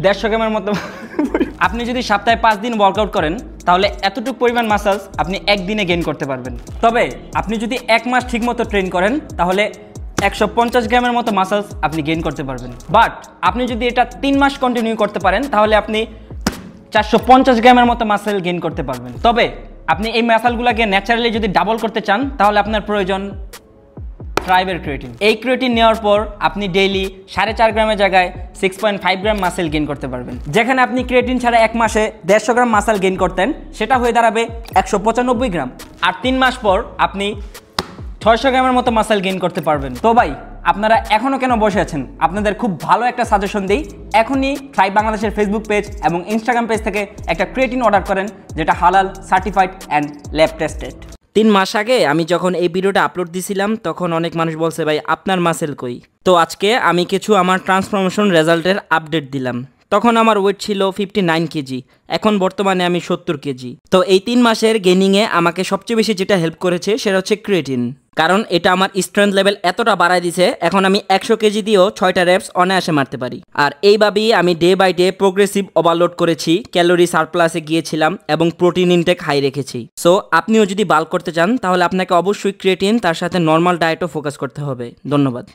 150 গ্রামের মতো। আপনি যদি সপ্তাহে 5 দিন ওয়ার্কআউট করেন তাহলে এতটুকু পরিমাণ মাসেলস আপনি একদিনে গেইন করতে পারবেন। তবে আপনি যদি 1 মাস ঠিকমতো ট্রেন করেন তাহলে 150 গ্রামের মতো মাসেলস আপনি গেইন করতে পারবেন। বাট আপনি যদি এটা 3 মাস কন্টিনিউ করতে পারেন তাহলে আপনি 450 গ্রামের মতো মাসেল গেইন করতে পারবেন। তবে আপনি এই মাসেলগুলোকে ন্যাচারালি যদি ডাবল করতে চান তাহলে আপনার প্রয়োজন ট্রাইবের ক্রিয়েটিন। এই ক্রিয়েটিন নেওয়ার পর আপনি ডেইলি 4.5 গ্রামের জায়গায় 6.5 গ্রাম মাসেল গেইন করতে পারবেন। যেখানে আপনি ক্রিয়েটিন ছাড়া 1 মাসে 150 গ্রাম মাসেল গেইন করতেন সেটা হয়ে দাঁড়াবে 195 গ্রাম। আর 3 মাস পর আপনি 600 গ্রামের মতো মাসেল গেইন করতে পারবেন। তো ভাই আপনারা এখনও কেন বসে আছেন? আপনাদের খুব ভালো একটা সাজেশন দিই, এখনই থ্রাইভ বাংলাদেশের ফেসবুক পেজ এবং ইনস্টাগ্রাম পেজ থেকে একটা ক্রিয়েটিন অর্ডার করেন যেটা হালাল, সার্টিফাইড অ্যান্ড ল্যাব টেস্টেড। 3 মাস আগে আমি যখন এই ভিডিওটা আপলোড দিছিলাম তখন অনেক মানুষ বলছে ভাই আপনার মাসেল কই। তো আজকে আমি কিছু আমার ট্রান্সফরমেশন রেজাল্টের আপডেট দিলাম। তখন আমার ওয়েট ছিল 59 কেজি, এখন বর্তমানে আমি 70 কেজি। তো এই 3 মাসের গেইনিংয়ে আমাকে সবচেয়ে বেশি যেটা হেল্প করেছে সেটা হচ্ছে ক্রিয়েটিন, কারণ এটা আমার স্ট্রেংথ লেভেল এতটা বাড়ায় দিছে এখন আমি 100 কেজি দিয়েও 6টা রেপস অনায়াসে মারতে পারি। আর এইভাবেই আমি day by day progressive overload করেছি, ক্যালোরি সারপ্লাসে গিয়েছিলাম এবং প্রোটিন ইনটেক হাই রেখেছি। সো আপনিও যদি বাল্ক করতে চান তাহলে আপনাকে অবশ্যই ক্রিয়েটিন তার সাথে নর্মাল ডায়েটও ফোকাস করতে হবে। ধন্যবাদ।